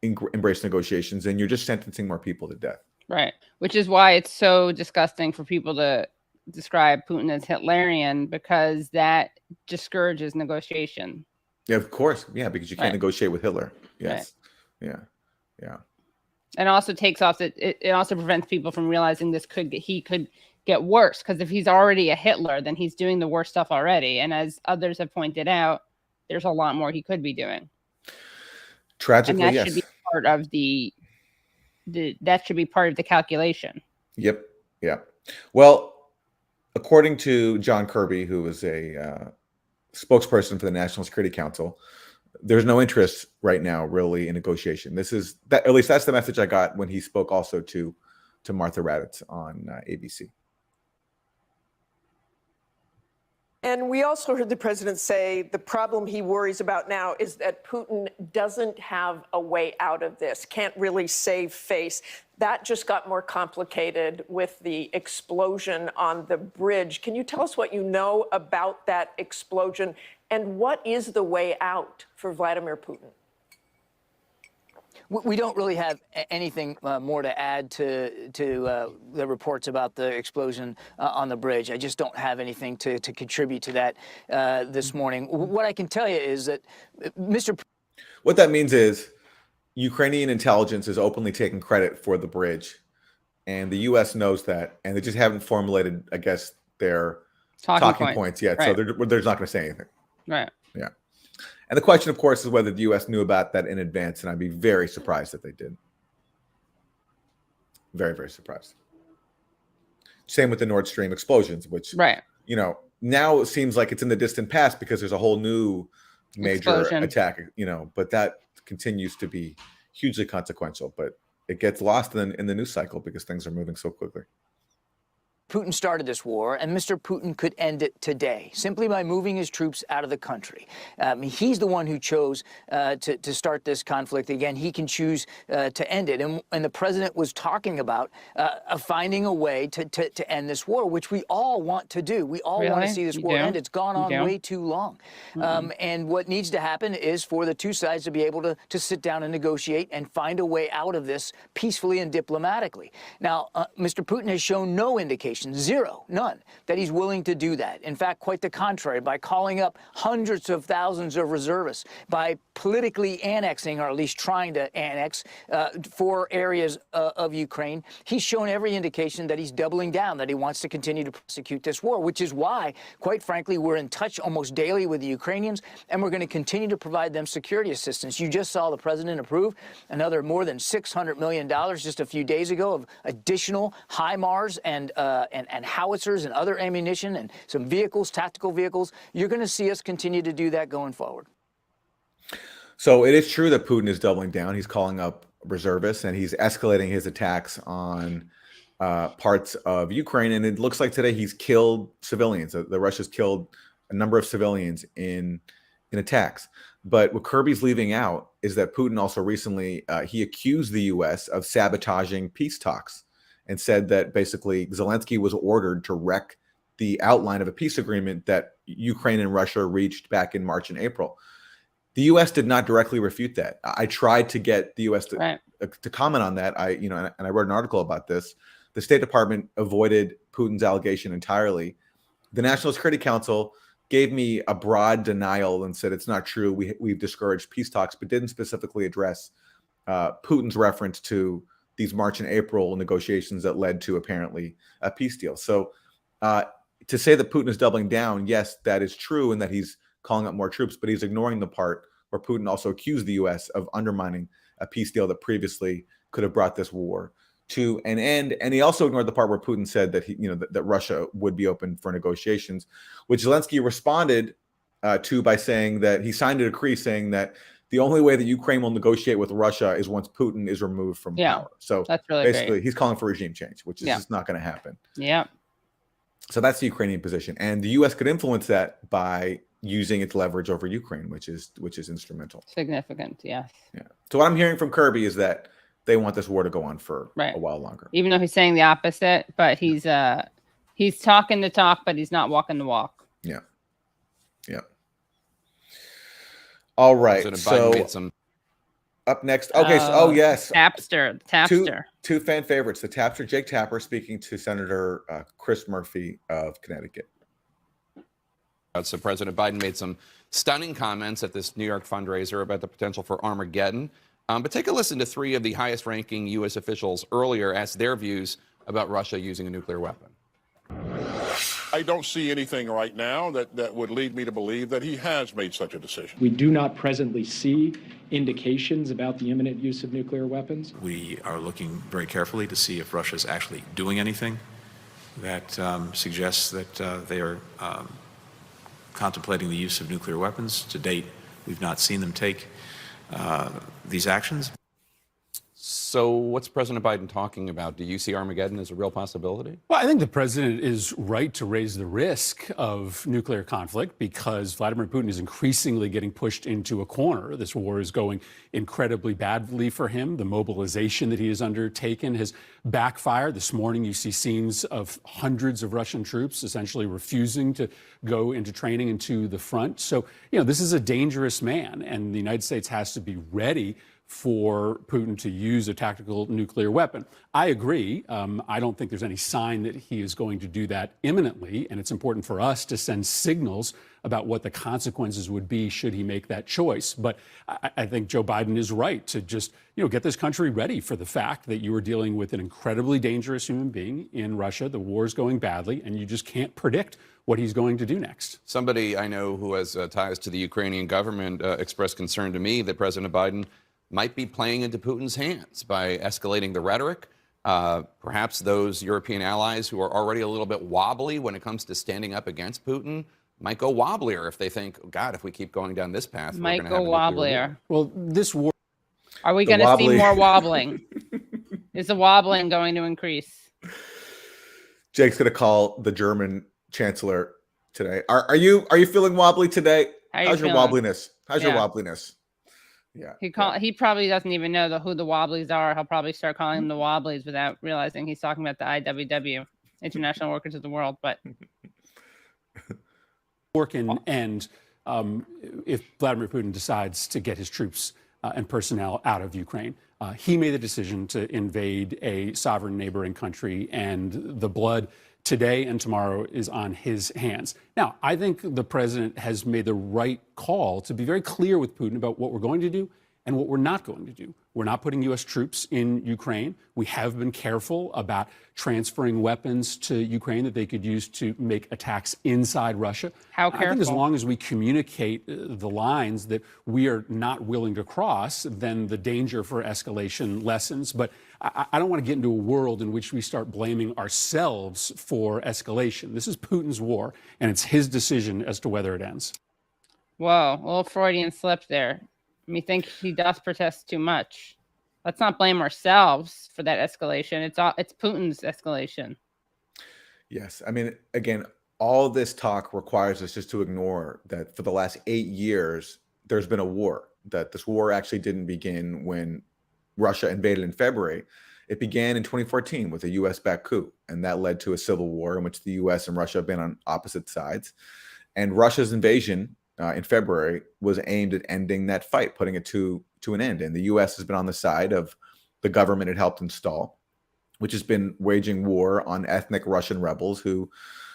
embrace negotiations, then you're just sentencing more people to death. Right. Which is why it's so disgusting for people to describe Putin as Hitlerian, because that discourages negotiation. Yeah, of course. Yeah, because you can't negotiate with Hitler. Yes. Right. Yeah. And also takes off that it also prevents people from realizing he could get worse, because if he's already a Hitler, then he's doing the worst stuff already. And as others have pointed out, there's a lot more he could be doing. Tragically, and that yes. should be part of that should be part of the calculation. Yep. Yeah. Well, according to John Kirby, who is a spokesperson for the National Security Council, there's no interest right now really in negotiation. This is that, at least that's the message I got when he spoke also to Martha Raddatz on ABC. And we also heard the president say the problem he worries about now is that Putin doesn't have a way out of this, can't really save face. That just got more complicated with the explosion on the bridge. Can you tell us what you know about that explosion, and what is the way out for Vladimir Putin? We don't really have anything more to add to the reports about the explosion on the bridge. I just don't have anything to contribute to that this morning. What I can tell you is that What that means is Ukrainian intelligence is openly taking credit for the bridge, and the U.S. knows that, and they just haven't formulated, I guess, their talking points yet. Right. So they're not going to say anything. Right. Yeah. And the question, of course, is whether the U.S. knew about that in advance, and I'd be very surprised if they did. Very, very surprised. Same with the Nord Stream explosions, which, now it seems like it's in the distant past because there's a whole new major attack, but that continues to be hugely consequential. But it gets lost in the news cycle because things are moving so quickly. Putin started this war, and Mr. Putin could end it today simply by moving his troops out of the country. He's the one who chose to start this conflict. Again, he can choose to end it. And the president was talking about finding a way to end this war, which we all want to do. We all want to see this war end. It's gone on way too long. And what needs to happen is for the two sides to be able to sit down and negotiate and find a way out of this peacefully and diplomatically. Now, Mr. Putin has shown no indication, zero, none, that he's willing to do that. In fact, quite the contrary, by calling up hundreds of thousands of reservists, by politically annexing, or at least trying to annex, 4 areas of Ukraine, he's shown every indication that he's doubling down, that he wants to continue to prosecute this war, which is why, quite frankly, we're in touch almost daily with the Ukrainians, and we're going to continue to provide them security assistance. You just saw the president approve another more than $600 million just a few days ago of additional HIMARS and howitzers and other ammunition and some vehicles, tactical vehicles. You're going to see us continue to do that going forward. So it is true that Putin is doubling down. He's calling up reservists, and he's escalating his attacks on parts of Ukraine. And it looks like today he's killed civilians. The Russia's killed a number of civilians in attacks. But what Kirby's leaving out is that Putin also recently, he accused the U.S. of sabotaging peace talks, and said that basically Zelensky was ordered to wreck the outline of a peace agreement that Ukraine and Russia reached back in March and April. The U.S. did not directly refute that. I tried to get the U.S. to comment on that. And I wrote an article about this. The State Department avoided Putin's allegation entirely. The National Security Council gave me a broad denial and said it's not true. We've discouraged peace talks, but didn't specifically address Putin's reference to these March and April negotiations that led to apparently a peace deal. So to say that Putin is doubling down, yes, that is true, and that he's calling up more troops, but he's ignoring the part where Putin also accused the U.S. of undermining a peace deal that previously could have brought this war to an end. And he also ignored the part where Putin said that that Russia would be open for negotiations, which Zelensky responded to by saying that he signed a decree saying that the only way that Ukraine will negotiate with Russia is once Putin is removed from power. So that's really basically, great. he's calling for regime change, which is just not going to happen. Yeah. So that's the Ukrainian position, and the U.S. could influence that by using its leverage over Ukraine, which is instrumental. Significant, yes. Yeah. So what I'm hearing from Kirby is that they want this war to go on for a while longer. Even though he's saying the opposite, but he's talking the talk, but he's not walking the walk. Yeah. Yeah. All right. President So Biden made some. Up next. Okay. So, yes. Tapster. Two fan favorites. The Tapster, Jake Tapper, speaking to Senator Chris Murphy of Connecticut. So President Biden made some stunning comments at this New York fundraiser about the potential for Armageddon. But take a listen to three of the highest-ranking U.S. officials earlier as their views about Russia using a nuclear weapon. I don't see anything right now that would lead me to believe that he has made such a decision. We do not presently see indications about the imminent use of nuclear weapons. We are looking very carefully to see if Russia is actually doing anything that suggests that they are contemplating the use of nuclear weapons. To date, we've not seen them take these actions. So what's President Biden talking about? Do you see Armageddon as a real possibility? Well, I think the president is right to raise the risk of nuclear conflict because Vladimir Putin is increasingly getting pushed into a corner. This war is going incredibly badly for him. The mobilization that he has undertaken has backfired. This morning, you see scenes of hundreds of Russian troops essentially refusing to go into training and to the front. So, this is a dangerous man, and the United States has to be ready for Putin to use a tactical nuclear weapon. I agree. I don't think there's any sign that he is going to do that imminently, and it's important for us to send signals about what the consequences would be should he make that choice. But I think Joe Biden is right to just, get this country ready for the fact that you are dealing with an incredibly dangerous human being in Russia. The war is going badly, and you just can't predict what he's going to do next. Somebody I know who has ties to the Ukrainian government expressed concern to me that President Biden might be playing into Putin's hands by escalating the rhetoric. Perhaps those European allies who are already a little bit wobbly when it comes to standing up against Putin might go wobblier if they think, oh, God, if we keep going down this path, we're going to have a wobblier. Well, this war. Are we going to see more wobbling? Is the wobbling going to increase? Jake's going to call the German chancellor today. Are you feeling wobbly today? How's your wobbliness? How's your wobbliness? Yeah. He probably doesn't even know who the Wobblies are. He'll probably start calling them the Wobblies without realizing he's talking about the IWW, International Workers of the World. But war can end if Vladimir Putin decides to get his troops and personnel out of Ukraine. He made the decision to invade a sovereign neighboring country, and the blood today and tomorrow is on his hands. Now, I think the president has made the right call to be very clear with Putin about what we're going to do and what we're not going to do. We're not putting U.S. troops in Ukraine. We have been careful about transferring weapons to Ukraine that they could use to make attacks inside Russia. How careful? I think as long as we communicate the lines that we are not willing to cross, then the danger for escalation lessens. But I don't want to get into a world in which we start blaming ourselves for escalation. This is Putin's war, and it's his decision as to whether it ends. Whoa, a little Freudian slip there. Me think he does protest too much. Let's not blame ourselves for that escalation. It's Putin's escalation. Yes. I mean, again, all this talk requires us just to ignore that for the last 8 years, there's been a war, that this war actually didn't begin when Russia invaded in February. It began in 2014 with a U.S.-backed coup, and that led to a civil war in which the U.S. and Russia have been on opposite sides. And Russia's invasion in February was aimed at ending that fight, putting it to an end. And the U.S. has been on the side of the government it helped install, which has been waging war on ethnic Russian rebels who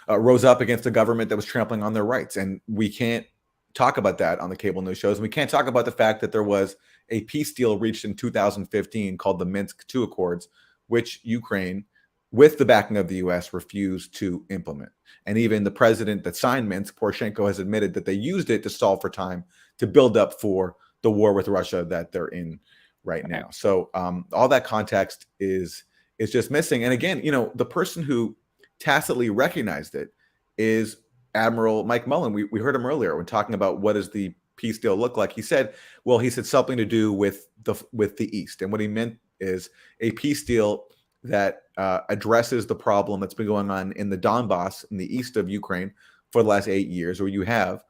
rose up against a government that was trampling on their rights. And we can't talk about that on the cable news shows. And we can't talk about the fact that there was a peace deal reached in 2015 called the Minsk II Accords, which Ukraine, with the backing of the U.S., refused to implement. And even the president that signed Minsk, Poroshenko, has admitted that they used it to stall for time to build up for the war with Russia that they're in right now. So all that context is just missing. And again, the person who tacitly recognized it is Admiral Mike Mullen. We heard him earlier when talking about what is the peace deal look like? He said something to do with the East, and what he meant is a peace deal that addresses the problem that's been going on in the Donbass in the east of Ukraine for the last 8 years, where you have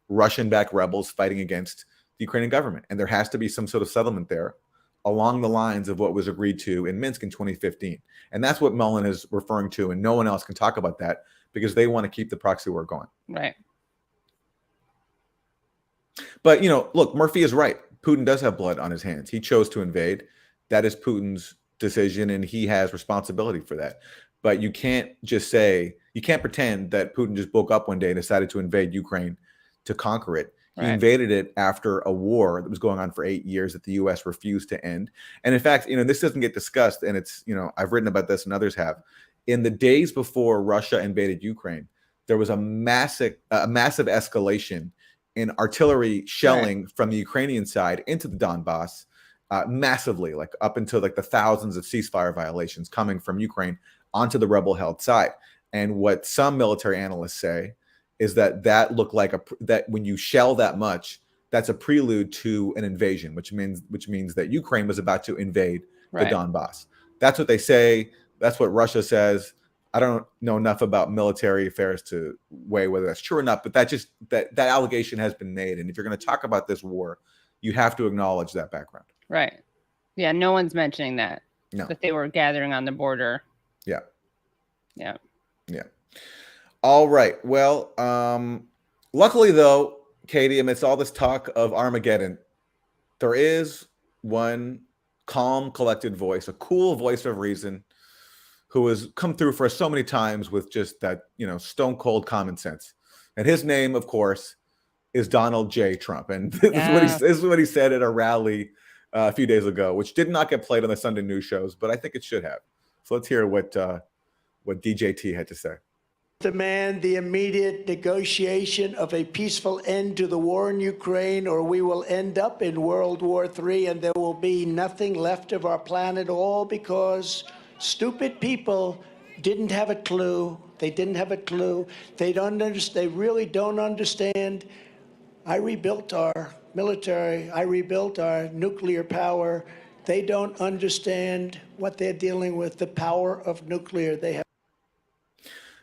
Russian-backed rebels fighting against the Ukrainian government, and there has to be some sort of settlement there along the lines of what was agreed to in Minsk in 2015. And that's what Mullen is referring to, and no one else can talk about that because they want to keep the proxy war going. Right. But, look, Murphy is right. Putin does have blood on his hands. He chose to invade. That is Putin's decision, and he has responsibility for that. But you can't pretend that Putin just woke up one day and decided to invade Ukraine to conquer it. He invaded it after a war that was going on for 8 years that the U.S. refused to end. And in fact, this doesn't get discussed, and it's, I've written about this and others have. In the days before Russia invaded Ukraine, there was a massive escalation in artillery shelling from the Ukrainian side into the Donbass, massively, like up until like the thousands of ceasefire violations coming from Ukraine onto the rebel-held side. And what some military analysts say is that looked like that when you shell that much, that's a prelude to an invasion, which means that Ukraine was about to invade the Donbass. That's what they say. That's what Russia says. I don't know enough about military affairs to weigh whether that's true or not, but that allegation has been made. And if you're going to talk about this war, you have to acknowledge that background. Right. Yeah. No one's mentioning that. No. That they were gathering on the border. Yeah. Yeah. Yeah. All right. Well, luckily though, Katie, amidst all this talk of Armageddon, there is one calm, collected voice, a cool voice of reason, who has come through for us so many times with just that, stone cold common sense. And his name, of course, is Donald J. Trump. And this is what he said at a rally a few days ago, which did not get played on the Sunday news shows, but I think it should have. So let's hear what DJT had to say. Demand the immediate negotiation of a peaceful end to the war in Ukraine, or we will end up in World War III, and there will be nothing left of our planet, all because stupid people didn't have a clue. They didn't have a clue. They really don't understand. I rebuilt our military. I rebuilt our nuclear power. They don't understand what they're dealing with, the power of nuclear. They have.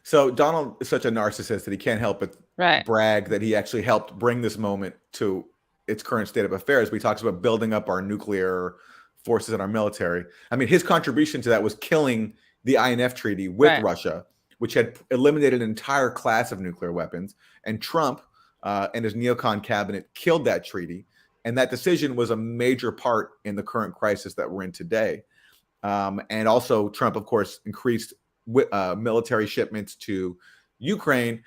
So Donald is such a narcissist that he can't help but brag that he actually helped bring this moment to its current state of affairs. He talks about building up our nuclear forces and our military. I mean, his contribution to that was killing the INF Treaty with Russia, which had eliminated an entire class of nuclear weapons. And Trump and his neocon cabinet killed that treaty. And that decision was a major part in the current crisis that we're in today. And also Trump, of course, increased military shipments to Ukraine.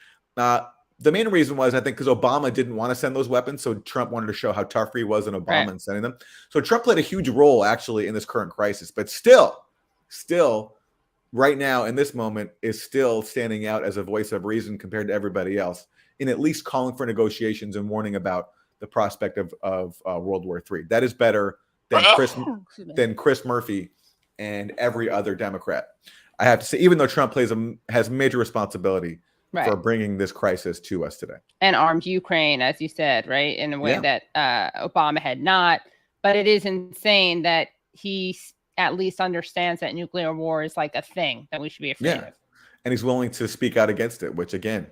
The main reason was, I think, because Obama didn't want to send those weapons. So Trump wanted to show how tough he was in Obama in sending them. So Trump played a huge role actually in this current crisis, but still right now in this moment is still standing out as a voice of reason compared to everybody else in at least calling for negotiations and warning about the prospect of World War III. That is better than Chris Murphy and every other Democrat. I have to say, even though Trump has major responsibility for bringing this crisis to us today. And armed Ukraine, as you said, right? In a way that Obama had not. But it is insane that he at least understands that nuclear war is like a thing that we should be afraid of. And he's willing to speak out against it, which, again,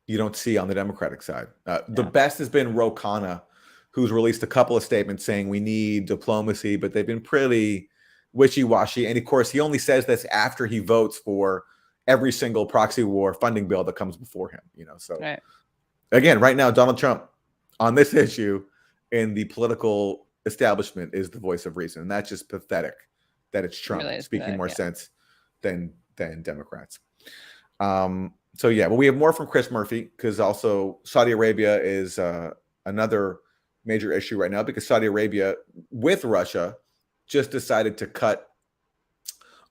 you don't see on the Democratic side. The best has been Ro Khanna, who's released a couple of statements saying we need diplomacy, but they've been pretty wishy-washy. And, of course, he only says this after he votes for every single proxy war funding bill that comes before him. So again, right now, Donald Trump on this issue in the political establishment is the voice of reason. And that's just pathetic that it's Trump speaking more sense than Democrats. So yeah, but we have more from Chris Murphy, because also Saudi Arabia is another major issue right now, because Saudi Arabia with Russia just decided to cut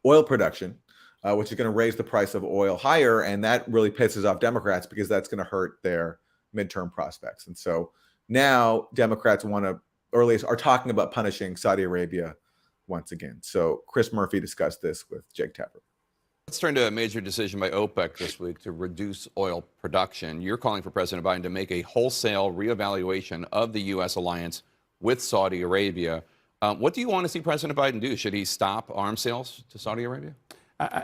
oil production, which is going to raise the price of oil higher. And that really pisses off Democrats because that's going to hurt their midterm prospects. And so now Democrats are talking about punishing Saudi Arabia once again. So Chris Murphy discussed this with Jake Tapper. Let's turn to a major decision by OPEC this week to reduce oil production. You're calling for President Biden to make a wholesale reevaluation of the U.S. alliance with Saudi Arabia. What do you want to see President Biden do? Should he stop arms sales to Saudi Arabia?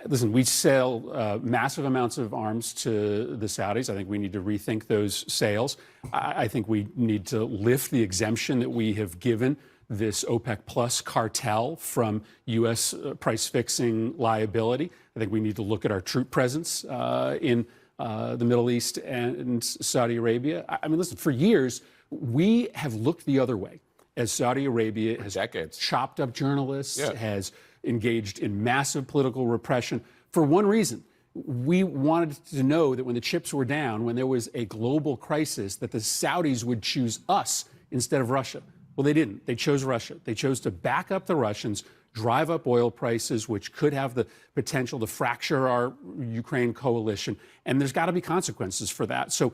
Listen, we sell massive amounts of arms to the Saudis. I think we need to rethink those sales. I think we need to lift the exemption that we have given this OPEC Plus cartel from U.S. price fixing liability. I think we need to look at our troop presence in the Middle East and Saudi Arabia. I mean, listen, for years, we have looked the other way as Saudi Arabia has chopped up journalists, has engaged in massive political repression for one reason. We wanted to know that when the chips were down, when there was a global crisis, that the Saudis would choose us instead of Russia. Well, they didn't. They chose Russia. They chose to back up the Russians, drive up oil prices, which could have the potential to fracture our Ukraine coalition. And there's got to be consequences for that. So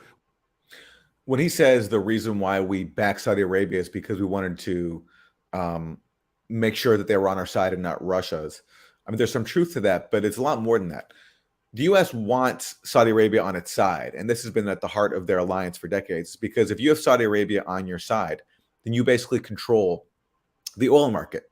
when he says the reason why we back Saudi Arabia is because we wanted to make sure that they were on our side and not Russia's, I mean, there's some truth to that, but it's a lot more than that. The U.S. wants Saudi Arabia on its side, and this has been at the heart of their alliance for decades, because if you have Saudi Arabia on your side, then you basically control the oil market.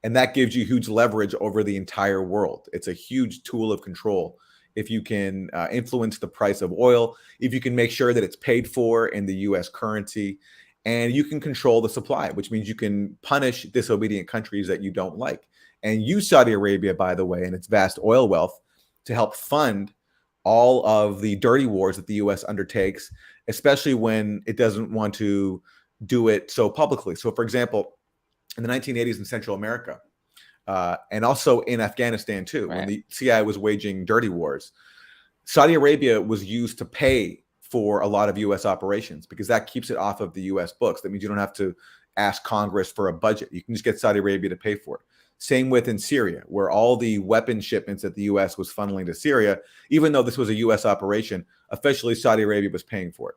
And that gives you huge leverage over the entire world. It's a huge tool of control. If you can influence the price of oil, if you can make sure that it's paid for in the U.S. currency, and you can control the supply, which means you can punish disobedient countries that you don't like. And use Saudi Arabia, by the way, and its vast oil wealth to help fund all of the dirty wars that the U.S. undertakes, especially when it doesn't want to do it so publicly. So, for example, in the 1980s in Central America, and also in Afghanistan too, when the CIA was waging dirty wars, Saudi Arabia was used to pay for a lot of U.S. operations because that keeps it off of the U.S. books. That means you don't have to ask Congress for a budget. You can just get Saudi Arabia to pay for it. Same with in Syria, where all the weapon shipments that the U.S. was funneling to Syria, even though this was a U.S. operation, officially Saudi Arabia was paying for it.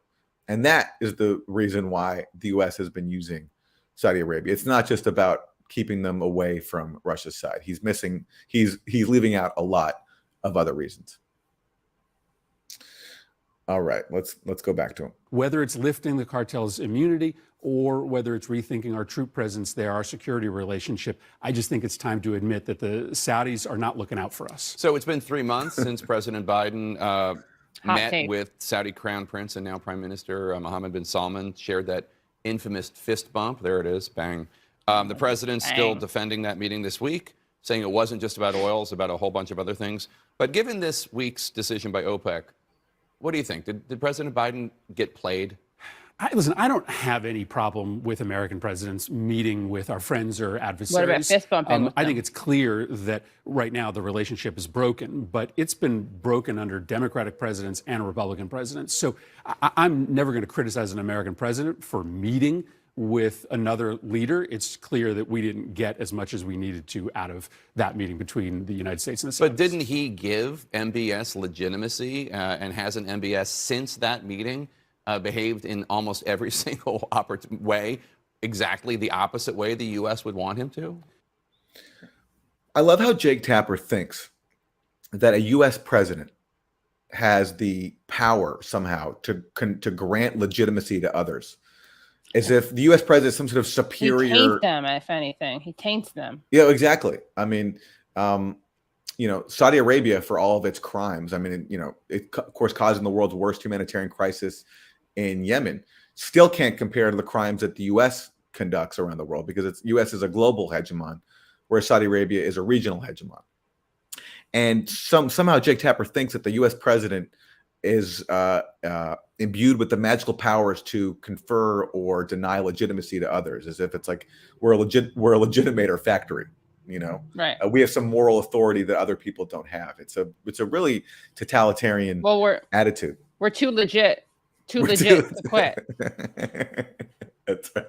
And that is the reason why the U.S. has been using Saudi Arabia. It's not just about keeping them away from Russia's side. He's leaving out a lot of other reasons. All right, let's go back to him. Whether it's lifting the cartel's immunity or whether it's rethinking our troop presence there, our security relationship, I just think it's time to admit that the Saudis are not looking out for us. So it's been 3 months since President Biden met with Saudi Crown Prince and now Prime Minister Mohammed bin Salman, shared that infamous fist bump. There it is, bang. The president's still defending that meeting this week, saying it wasn't just about oil, it was about a whole bunch of other things. But given this week's decision by OPEC, what do you think? Did President Biden get played? Listen, I don't have any problem with American presidents meeting with our friends or adversaries. What about fist bumping with I them? think it's clear that right now the relationship is broken, but it's been broken under Democratic presidents and Republican presidents. So I'm never going to criticize an American president for meeting with another leader. It's clear that we didn't get as much as we needed to out of that meeting between the United States and the Saudis. But didn't he give MBS legitimacy, and hasn't MBS since that meeting behaved in almost every single way, exactly the opposite way the U.S. would want him to? I love how Jake Tapper thinks that a U.S. president has the power somehow to grant legitimacy to others, as if the U.S. president is some sort of superior. He taints them, if anything. He taints them. Yeah, exactly. I mean, Saudi Arabia, for all of its crimes, I mean, it of course causing the world's worst humanitarian crisis in Yemen, still can't compare to the crimes that the U.S. conducts around the world, because U.S. is a global hegemon, whereas Saudi Arabia is a regional hegemon. And somehow Jake Tapper thinks that the U.S. president is imbued with the magical powers to confer or deny legitimacy to others, as if it's like we're a legitimator factory. Right. We have some moral authority that other people don't have. It's a really totalitarian attitude. We're too legit to quit. That's right.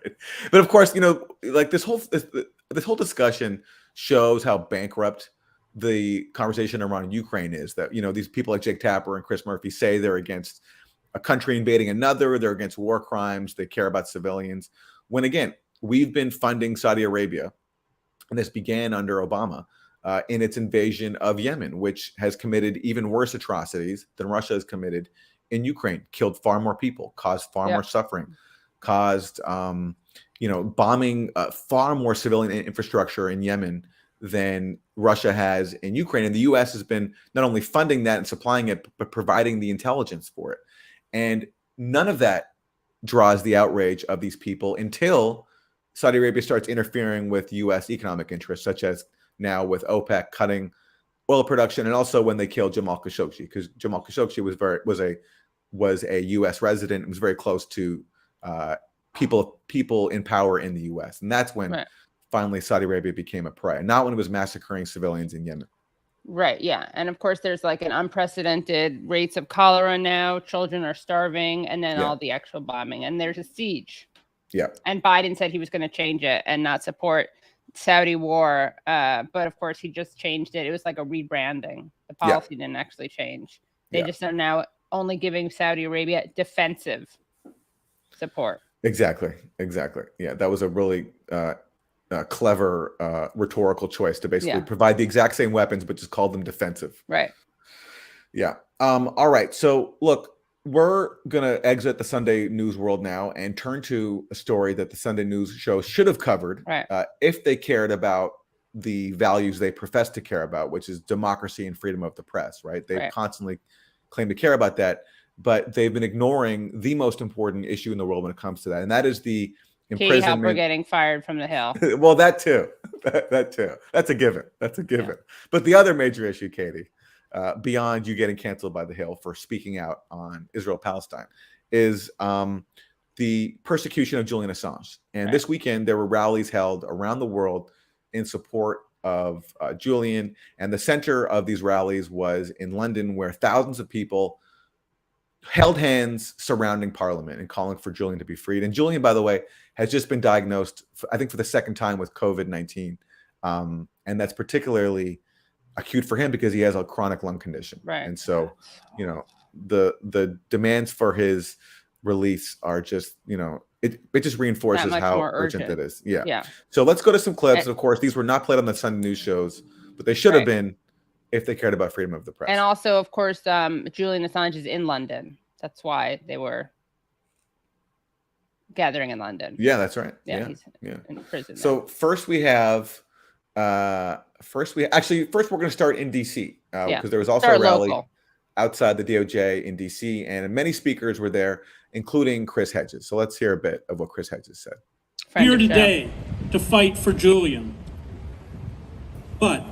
But of course, like this whole discussion shows how bankrupt the conversation around Ukraine is. That these people like Jake Tapper and Chris Murphy say they're against a country invading another, they're against war crimes, they care about civilians. When again, we've been funding Saudi Arabia, and this began under Obama, in its invasion of Yemen, which has committed even worse atrocities than Russia has committed in Ukraine, killed far more people, caused far more suffering, caused, bombing far more civilian infrastructure in Yemen than Russia has in Ukraine. And the U.S. has been not only funding that and supplying it, but providing the intelligence for it. And none of that draws the outrage of these people until Saudi Arabia starts interfering with U.S. economic interests, such as now with OPEC cutting oil production, and also when they killed Jamal Khashoggi, because Jamal Khashoggi was a U.S. resident and was very close to people in power in the U.S. And that's when finally Saudi Arabia became a prey, not when it was massacring civilians in Yemen. Right. Yeah. And of course, there's like an unprecedented rates of cholera now. Children are starving, and then all the actual bombing, and there's a siege. Yeah. And Biden said he was going to change it and not support Saudi war. But of course, he just changed it. It was like a rebranding. The policy didn't actually change. They just are now only giving Saudi Arabia defensive support. Exactly. Yeah. That was a really clever rhetorical choice to basically provide the exact same weapons, but just call them defensive. Right. Yeah. All right. So look, we're going to exit the Sunday news world now and turn to a story that the Sunday news show should have covered if they cared about the values they profess to care about, which is democracy and freedom of the press, right? They constantly claim to care about that, but they've been ignoring the most important issue in the world when it comes to that. And that is the imprisonment. Katie Halper getting fired from the Hill. Well, that too. That too. That's a given. Yeah. But the other major issue, Katie, beyond you getting canceled by the Hill for speaking out on Israel-Palestine, is the persecution of Julian Assange. And this weekend, there were rallies held around the world in support of Julian. And the center of these rallies was in London, where thousands of people held hands surrounding Parliament and calling for Julian to be freed. And Julian, by the way, has just been diagnosed, I think, for the second time with COVID-19. And that's particularly acute for him because he has a chronic lung condition. Right. And so, the demands for his release are just, it just reinforces how urgent it is. Yeah. So let's go to some clips. And of course, these were not played on the Sunday news shows, but they should have been if they cared about freedom of the press. And also, of course, Julian Assange is in London. That's why they were gathering in London. Yeah, that's right. Yeah. He's in prison. So first we have, first we're going to start in DC because there was also a rally outside the DOJ in DC, and many speakers were there, including Chris Hedges. So let's hear a bit of what Chris Hedges said. Here today to fight for Julian, but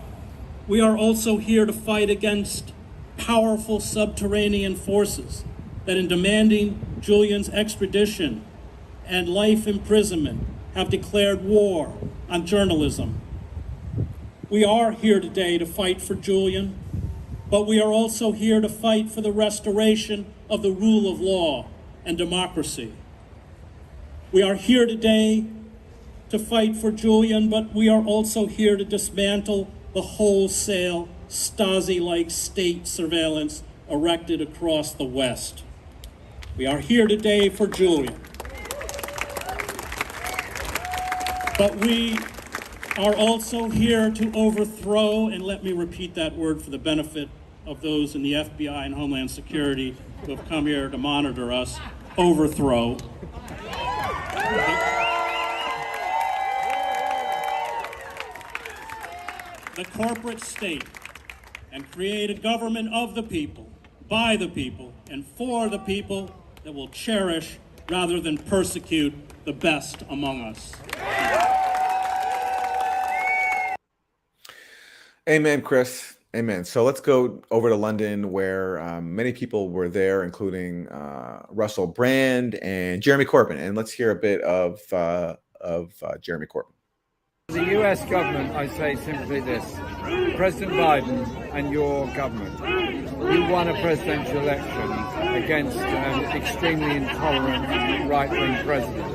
we are also here to fight against powerful subterranean forces that, in demanding Julian's extradition and life imprisonment, have declared war on journalism. We are here today to fight for Julian, but we are also here to fight for the restoration of the rule of law and democracy. We are here today to fight for Julian, but we are also here to dismantle the wholesale Stasi-like state surveillance erected across the West. We are here today for Julian. But we are also here to overthrow, and let me repeat that word for the benefit of those in the FBI and Homeland Security who have come here to monitor us, overthrow the corporate state and create a government of the people, by the people, and for the people that will cherish rather than persecute the best among us. Amen, Chris. Amen. So let's go over to London, where many people were there, including Russell Brand and Jeremy Corbyn. And let's hear a bit of Jeremy Corbyn. The US government, I say simply this: President Biden and your government, you won a presidential election against an extremely intolerant right-wing president.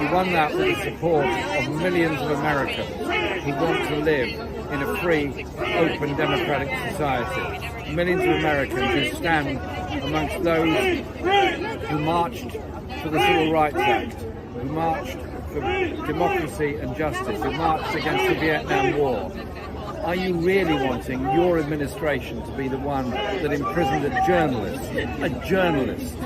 You won that with the support of millions of Americans who want to live in a free, open, democratic society. Millions of Americans who stand amongst those who marched for the Civil Rights Act, who marched for democracy and justice, who marched against the Vietnam War. Are you really wanting your administration to be the one that imprisoned a journalist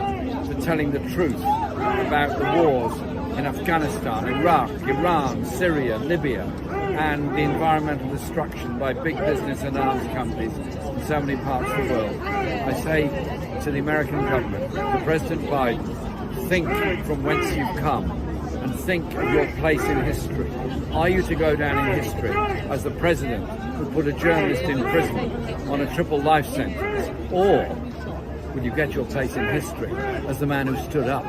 for telling the truth about the wars in Afghanistan, Iraq, Iran, Syria, Libya, and the environmental destruction by big business and arms companies in so many parts of the world? I say to the American government, to President Biden, think from whence you've come and think of your place in history. Are you to go down in history as the president who put a journalist in prison on a triple life sentence? Or will you get your place in history as the man who stood up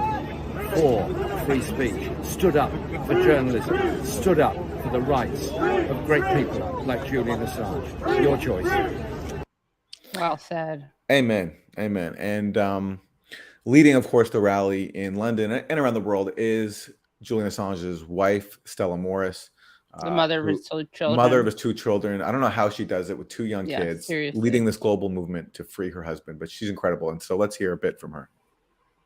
for free speech, stood up for journalism, stood up for the rights of great people like Julian Assange? Your choice. Well said. Amen. Amen. And leading, of course, the rally in London and around the world is Julian Assange's wife, Stella Morris. The mother of his two children. Mother of his two children. I don't know how she does it with two young kids, seriously. leading this global movement to free her husband, but she's incredible. And so let's hear a bit from her.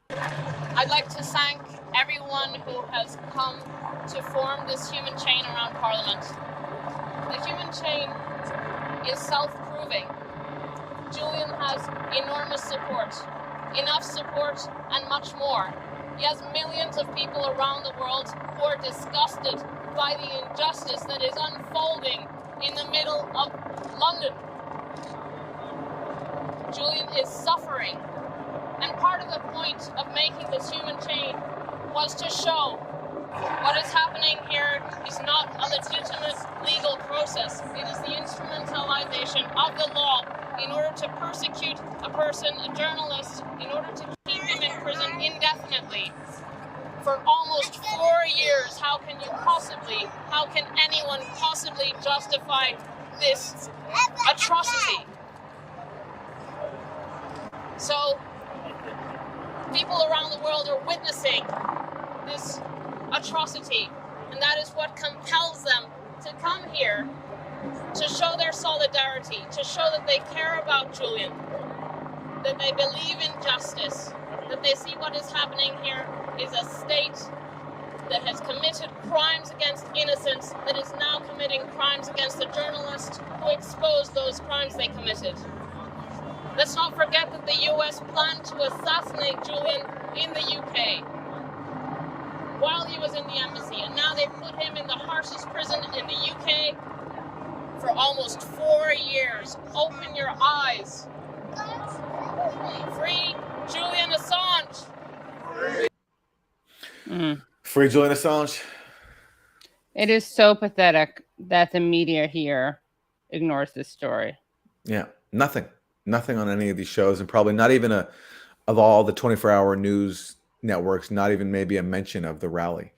I'd like to thank everyone who has come to form this human chain around Parliament. The human chain is self-proving. Julian has enormous support, enough support and much more. He has millions of people around the world who are disgusted by the injustice that is unfolding in the middle of London. Julian is suffering. And part of the point of making this human chain was to show what is happening here is not a legitimate legal process. It is the instrumentalization of the law in order to persecute a person, a journalist, in order to keep him in prison indefinitely for almost 4 years. How can anyone possibly justify this atrocity? So, people around the world are witnessing this atrocity, and that is what compels them to come here to show their solidarity, to show that they care about Julian, that they believe in justice, that they see what is happening here is a state that has committed crimes against innocents, that is now committing crimes against the journalists who exposed those crimes they committed. Let's not forget that the US planned to assassinate Julian in the UK while he was in the embassy, and now they've put him in the harshest prison in the UK for almost 4 years. Open your eyes. Free Julian Assange. Free Julian Assange. It is so pathetic that the media here ignores this story. Yeah, nothing on any of these shows, and probably not even of all the 24-hour news networks, not even maybe a mention of the rally.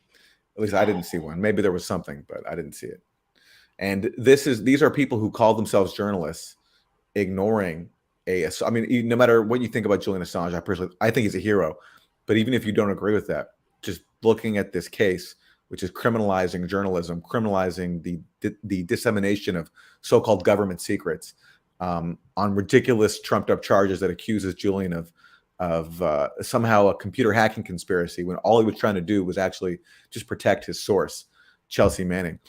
At least I didn't see one. Maybe there was something, but I didn't see it. And these are people who call themselves journalists, ignoring I mean, no matter what you think about Julian Assange, I think he's a hero. But even if you don't agree with that, just looking at this case, which is criminalizing journalism, criminalizing the dissemination of so-called government secrets, on ridiculous trumped-up charges that accuses Julian of somehow a computer hacking conspiracy, when all he was trying to do was actually just protect his source, Chelsea Manning.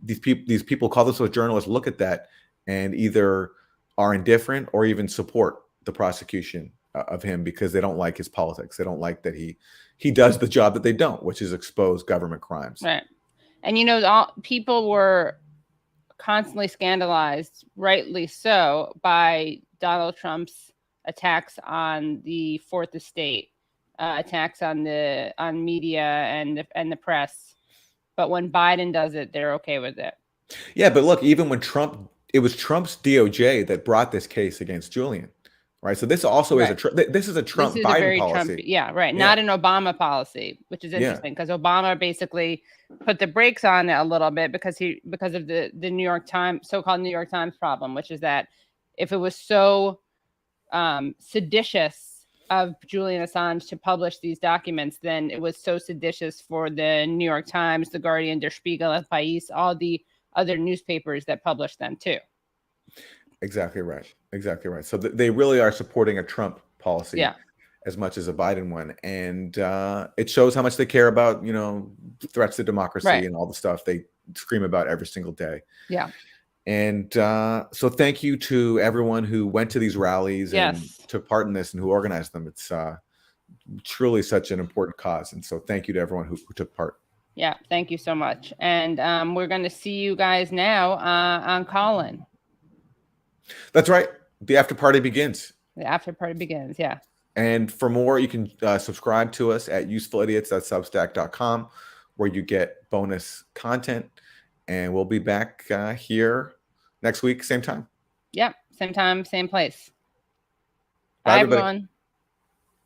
These people call themselves journalists, look at that, and either are indifferent or even support the prosecution of him because they don't like his politics. They don't like that he does the job that they don't, which is expose government crimes. Right. And, you know, people were constantly scandalized, rightly so, by Donald Trump's attacks on the Fourth Estate, attacks on media and the press. But when Biden does it, they're okay with it. Yeah, but look, even when it was Trump's DOJ that brought this case against Julian, right? So this also is this is a Trump-Biden policy. Right. Not an Obama policy, which is interesting because Obama basically put the brakes on it a little bit because of the New York Times, so-called New York Times problem, which is that if it was so seditious of Julian Assange to publish these documents, then it was so seditious for the New York Times, the Guardian, Der Spiegel, El País, all the other newspapers that published them too. Exactly right. So they really are supporting a Trump policy as much as a Biden one. And it shows how much they care about, threats to democracy and all the stuff they scream about every single day. Yeah. And so thank you to everyone who went to these rallies and took part in this and who organized them. It's truly such an important cause. And so thank you to everyone who took part. Yeah, thank you so much. And we're going to see you guys now on Call-In. That's right. The after party begins. The after party begins, yeah. And for more, you can subscribe to us at usefulidiots.substack.com, where you get bonus content. And we'll be back here next week, same time. Yep, same time, same place. Bye, everyone.